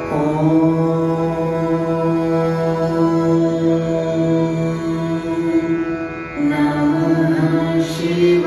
Namah Shivaya.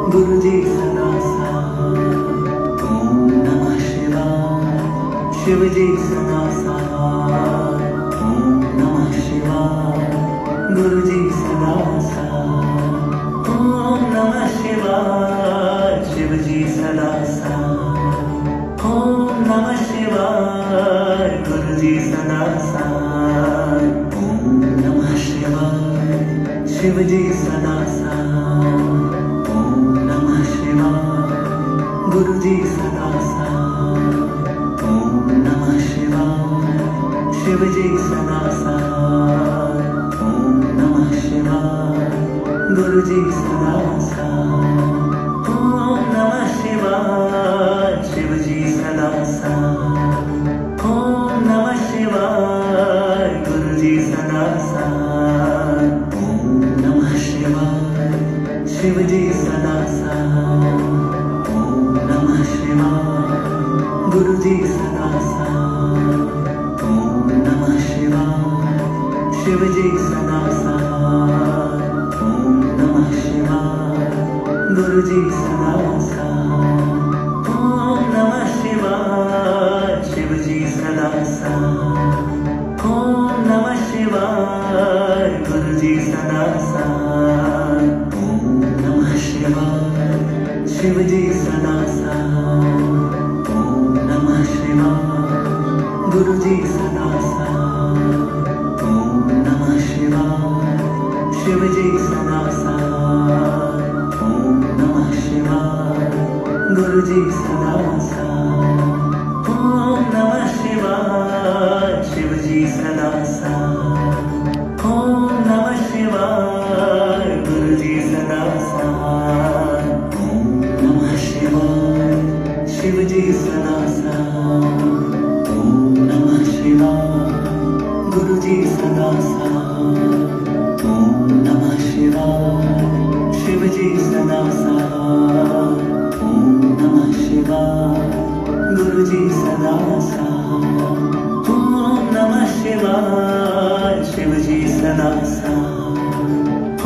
गुरुजी सदा साथ, ओम शिव जी सदा सहाय। ओम नमः शिवाय। गुरु जी सदा सहाय। ओम नमः शिवाय। शिव जी सदा सहाय। ओम नमः शिवाय। गुरु जी सदा सहाय। ओम नमः शिवाय। शिव जी सदा सहाय। ओम नमः शिवाय। गुरु जी सदा सहाय। ओम नमः शिवाय। शिव जी सदा सहाय। ओम नमः शिवाय। गुरु जी सदा सहाय। ओम नमः शिवाय। शिव जी सदा सहाय। ओम नमः शिवाय। गुरु जी सदा सहाय। ओम नमः शिवाय। शिव जी सदा सहाय। ओम नमः शिवाय। गुरु जी सदा सहाय। ओम नमः शिवाय। शिव जी सदा सहाय। ओम नमः शिवाय। गुरु जी सदा सहाय। ओम नमः शिवाय। शिव जी सदा सहाय। ओम नमः शिवाय। गुरु जी सदा सहाय। ओम नमः शिवाय। शिव जी सदा सहाय। ओम नमः शिवाय। गुरु जी सदा सहाय। ओम नमः शिवाय। शिव जी सदा सहाय। ओम नमः शिवाय। गुरु जी सदा सहाय। ओम नमः शिवाय। शिव जी सदा सहाय। ओम नमः शिवाय। गुरु जी सदा सहाय। ओम नमः शिवाय। शिव जी सदा सहाय। ओम नमः शिवाय। गुरु जी सदा सहाय। ओम नमः शिवाय। शिव जी सदा सहाय। ओम नमः शिवाय। गुरु जी सदा सहाय। ओम नमः शिवाय। शिव जी सदा सहाय।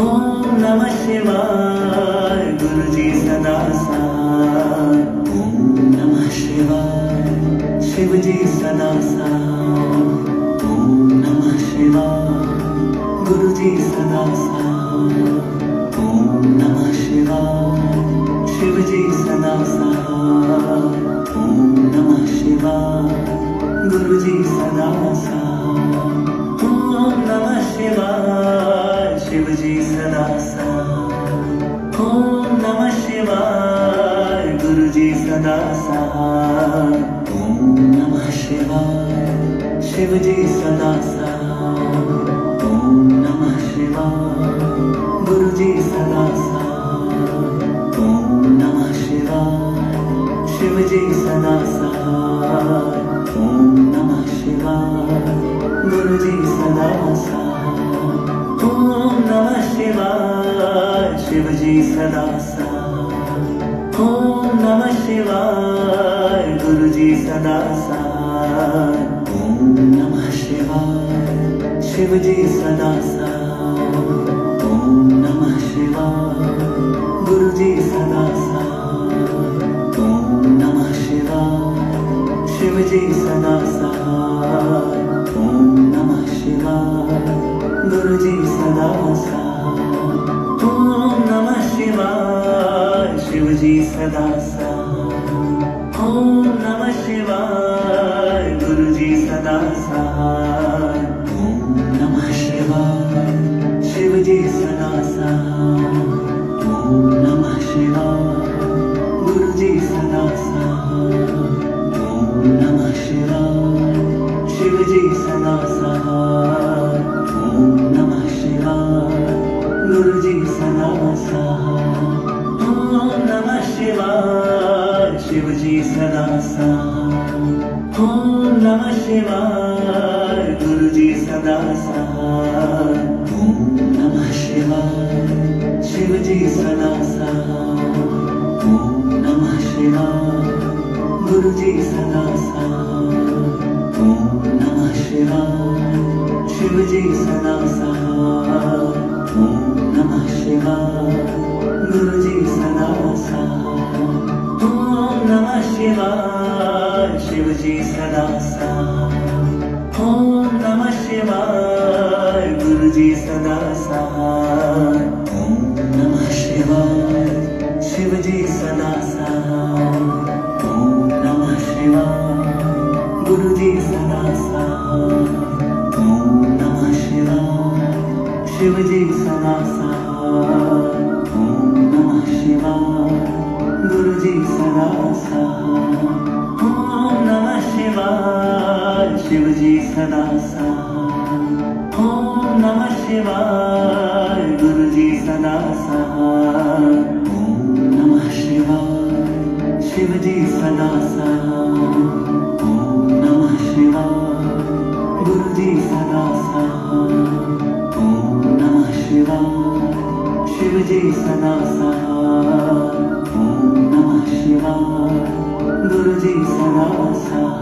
ओम नमः शिवाय। गुरु जी सदा सहाय। ओम नमः शिवाय। शिव जी सदा सहाय। ओम नमः शिवाय। गुरु जी सदा सहाय। ओम नमः शिवाय। शिव जी सदा सहाय। ओम नमः शिवाय। गुरु जी सदा सहाय। ओम नमः शिवाय। शिव जी सदा सहाय। ओम नमः शिवाय। गुरु जी सदा सहाय। ओम नमः शिवाय। शिव जी सदा सहाय। ओम नमः शिवाय। गुरु जी सदा सहाय। ओम नमः शिवाय। शिव जी सदा सहाय। ओम नमः शिवाय। गुरु जी सदा सहाय। ओम नमः शिवाय। शिव जी सदा सहाय। ओम नमः शिवाय। गुरु जी सदा सहाय। ओम नमः शिवाय। शिव जी सदा सहाय। ओम नमः शिवाय। गुरु जी सदा सहाय। ओम नमः शिवाय। शिव जी सदा सहाय। ओम नमः शिवाय। गुरु जी सदा सहाय। ओम नमः शिवाय। शिव जी सदा सहाय। ओम नमः शिवाय। गुरु जी सदा सहाय। ओम नमः शिवाय। शिव जी सदा सहाय। ओम नमः शिवाय। गुरु जी सदा सहाय। ओम नमः शिवाय। शिव जी सदा सहाय। ओम नमः शिवाय। गुरु जी सदा सहाय। ओम नमः शिवाय। शिव जी सदा सहाय। ओम नमः शिवाय। गुरु जी सदा सहाय। ओम नमः शिवाय। शिव जी सदा सहाय। ओम नमः शिवाय। गुरु जी सदा सहाय। ओम नमः शिवाय। शिव जी सदा सहाय। ओम नमः शिवाय। गुरु जी सदा सहाय। ओम नमः शिवाय। शिव जी सदा साथ। ओम नमः शिवाय गुरु जी सदा साथ। ओम नमः शिवाय शिव जी सदा साथ। ओम नमः शिवाय गुरु जी सदा साथ। ओम नमः शिवाय शिव जी सदा साथ। ओम नमः शिवाय गुरु जी सदा साथ। ओम नमः शिवाय शिव जी सदा साथ। ओम नमः शिवाय गुरु जी सदा साथ। ओम नमः शिवाय शिव जी सदा साथ। ओम नमः शिवाय गुरु जी सदा साथ। ओम नमः शिवाय शिव जी सदा साथ। ओम नमः शिवाय गुरु जी सदा साथ।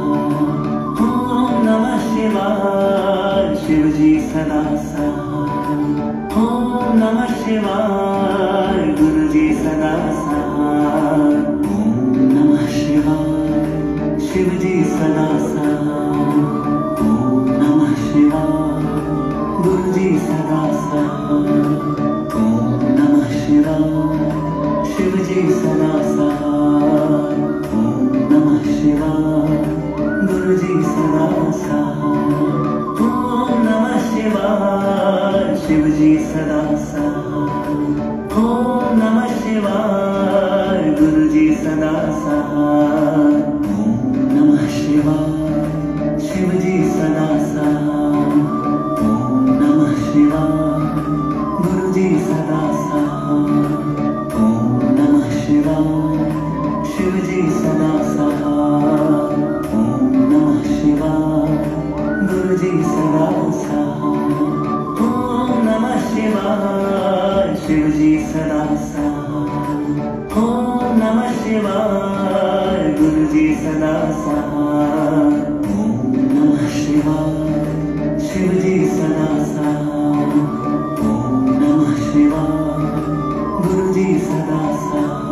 ओम नमः शिवाय शिव जी सदा साथ। ओम नमः शिवाय गुरु जी सदा साथ। ओम नमः शिवाय शिव जी सदा साथ। ओम नमः शिवाय गुरु जी सदा साथ। ओम नमः शिवाय शिव जी सदा साथ। ओम नमः शिवाय गुरु जी सदा साथ। ओम नमः शिवाय शिव जी सदा साथ। ओम नमः शिवाय गुरु जी सदा साथ। ओम नमः शिवाय शिव जी सदा साथ। ओम नमः शिवाय गुरु जी सदा साथ। ओम नमः शिवाय शिव जी सदा साथ। ओम नमः शिवाय गुरु जी सदा साथ। ओम नमः शिवाय शिव जी सदा साथ। ओम नमः शिवाय गुरु जी सदा साथ। ओम नमः शिवाय शिव जी सदा साथ। ओम नमः शिवाय गुरु जी सदा साथ।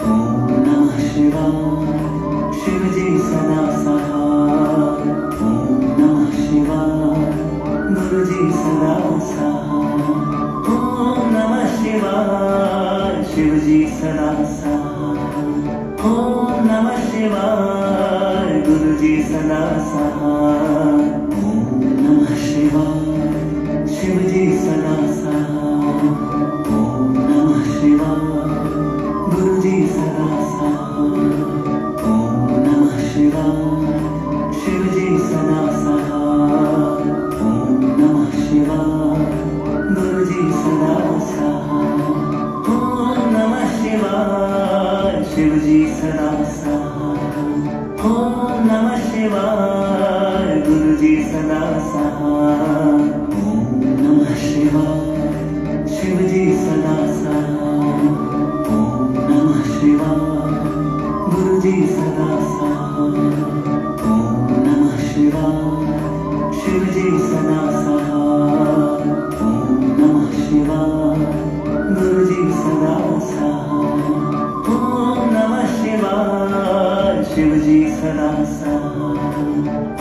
ओम नमः शिवाय शिव जी सदा साथ। ओम नमः शिवाय गुरु जी सदा साथ। ओम नमः शिवाय शिव जी सदा साथ। ओम नमः शिवाय गुरु जी सदा साथ। ओम नमः शिवाय शिव जी सदा साथ। ओम नमः शिवाय गुरु जी सदा साथ। ओम नमः शिवाय शिव जी सदा साथ। ओम नमः शिवाय गुरु जी सदा साथ। ओम नमः शिवाय शिव जी सदा साथ। ओम नमः शिवाय गुरु जी सदा साथ। ओम नमः शिवाय शिव जी सदा साथ। ओम नमः शिवाय गुरु जी सदा साथ। ओम नमः शिवाय शिव जी सदा साथ। ओम नमः शिवाय गुरु जी सदा साथ। ओम नमः शिवाय शिव जी सदा साथ।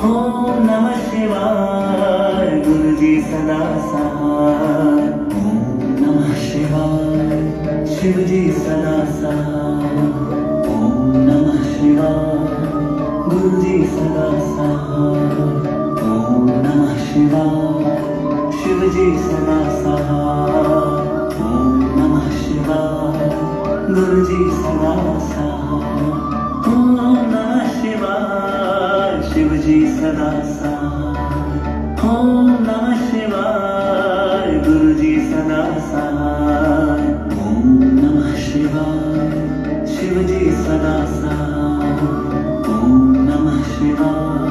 ओम नमः शिवाय गुरु जी सदा साथ। ओम नमः शिवाय शिव जी सदा साथ। ओम नमः शिवाय गुरु जी सदा साथ। ओम नमः शिवाय शिव जी सदा साथ। ओम नमः शिवाय गुरु जी सदा साथ। ओम नमः शिवाय शिव जी सदा साथ। ओम नमः शिवाय गुरु जी सदा साथ। ओम नमः शिवाय शिव जी सदा साथ। ओम नमः शिवाय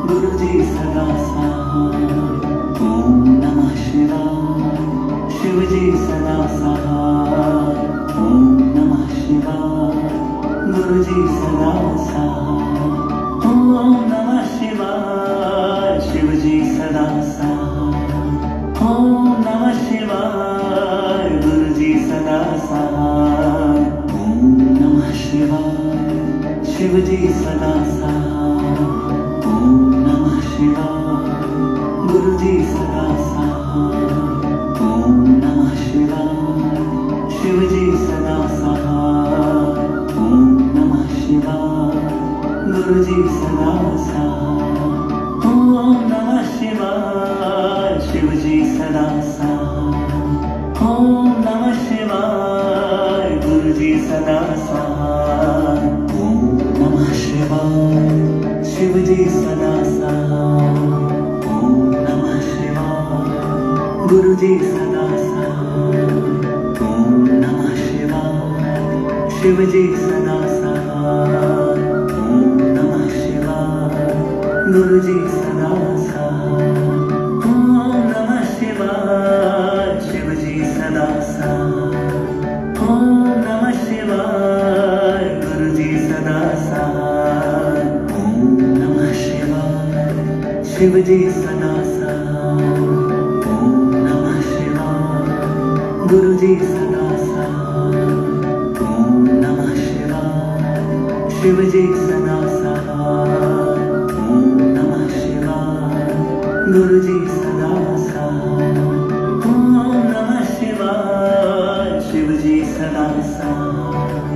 गुरु जी सदा साथ। ओम नमः शिवाय शिव जी सदा साथ। ओम नमः शिवाय गुरु जी सदा साथ। ओम नमः शिवाय शिव जी सदा सदा सहाय ओम नमः शिवाय गुरु जी सदा सहाय ओम नमः शिवाय शिव जी सदा सहाय ओम नमः शिवाय गुरु जी सदा सहाय ओम नमः शिवाय शिव जी सदा सहाय ओम नमः शिवाय गुरु जी सदा सहाय ओम नमः शिवाय शिव जी सदा सहाय ओम नमः शिवाय गुरु जी सदा सहाय ओम नमः शिवाय शिव जी सदा सहाय ओम नमः शिवाय गुरु जी सदा सहाय ओम नमः शिवाय शिव जी सदा सहाय ओम नमः शिवाय गुरु जी सदा सहाय ओम नमः शिवाय शिव जी सदा सहाय ओम नमः शिवाय गुरु जी सदा सहाय ओम नमः शिवाय शिव जी सदा सहाय ओम नमः शिवाय गुरु जी सदा सहाय ओम नमः शिवाय शिव जी सदा सहाय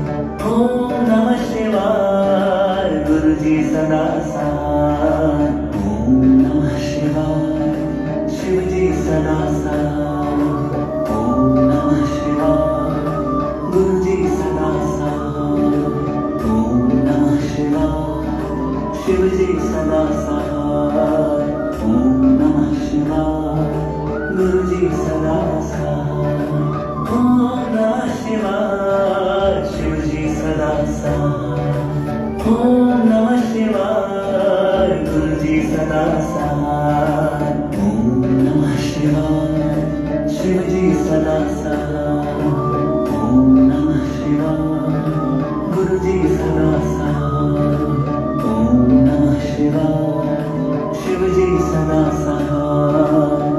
ओम नमः शिवाय गुरु जी सदा सहाय ओम नमः शिवाय शिव जी सदा सहाय ओम नमः शिवाय गुरु जी सदा सहाय ओम नमः शिवाय शिव जी सदा सहाय ओम नमः शिवाय गुरु जी सदा सहाय ओम नमः शिवाय शिव जी सदा सहाय ओम नमः शिवाय गुरु जी सदा सहाय ओम नमः शिवाय शिव जी सदा सहाय ओम नमः शिवाय गुरु जी सदा सहाय ओम नमः शिवाय शिव जी सदा सहाय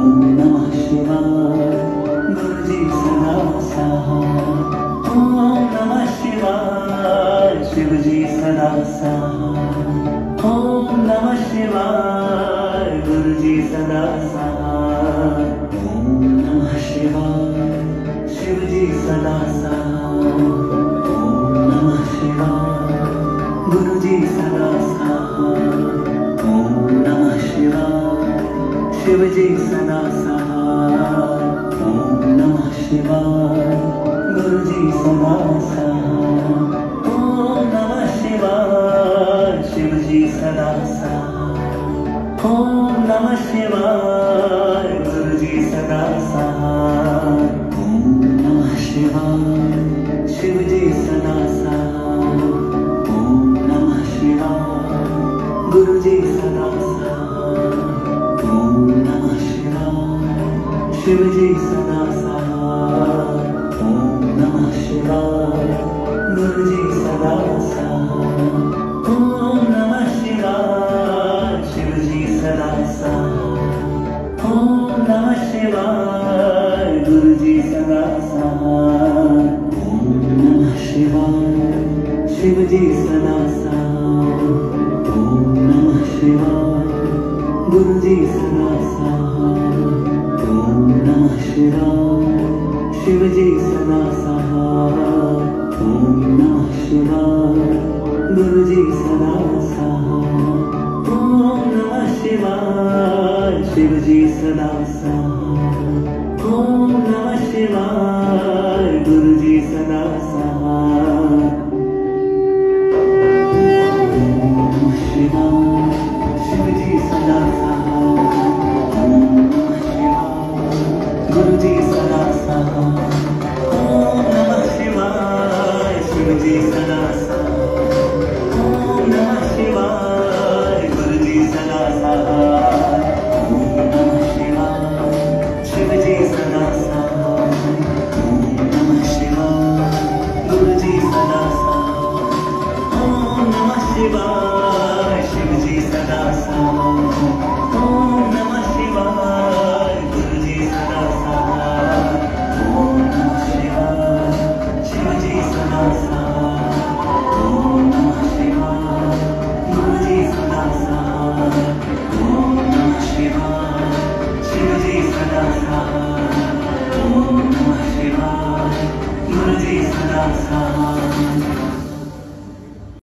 ओम नमः शिवाय गुरु जी सदा सहाय ओम नमः शिवाय शिव जी सदा सहाय ओम नमः शिवाय गुरु जी सदा सहाय ओम नमः शिवाय शिव जी सदा सहाय ओम नमः शिवाय गुरु जी सदा सहाय ओम नमः शिवाय शिव जी सदा सहाय ओम नमः शिवाय गुरु जी सदा सहाय ओम नमः शिवाय शिव जी सदा सहाय ओम नमः शिवाय गुरु जी सदा सहाय ओम नमः शिवाय शिव जी सदा सहाय ओम नमः शिवाय गुरु जी सदा सहाय ओम नमः शिवाय शिव जी सदा सहाय ओम नमः शिवाय गुरु जी सदा सहाय ओम नमः शिवाय शिव जी सदा सहाय ओम नमः शिवाय गुरु जी सदा सहाय ओम नमः शिवाय शिव जी सदा सहाय ओम नमः शिवाय गुरु जी सदा सहाय ओम नमः शिवाय शिव जी सदा सहाय ओम नमः शिवाय गुरु जी सदा सहाय ओम नमः शिवाय शिव जी सदा सहाय ओम नमः शिवाय गुरु जी सदा सहाय ओम नमः शिवाय शिव जी सदा सहाय ओम नमः शिवाय गुरु जी सदा सहाय ओम नमः शिवाय शिव जी सदा सहाय ओम नमः शिवाय गुरु जी सदा सहाय ओम नमः शिवाय शिव जी सदा सहाय ओम नमः शिवाय गुरु जी सदा सहाय ओम नमः शिवाय शिव जी सदा सहाय ओम नमः शिवाय गुरु जी सदा सहाय ओम नमः शिवाय शिव जी सदा सहाय ओम नमः शिवाय सदा स्वाहा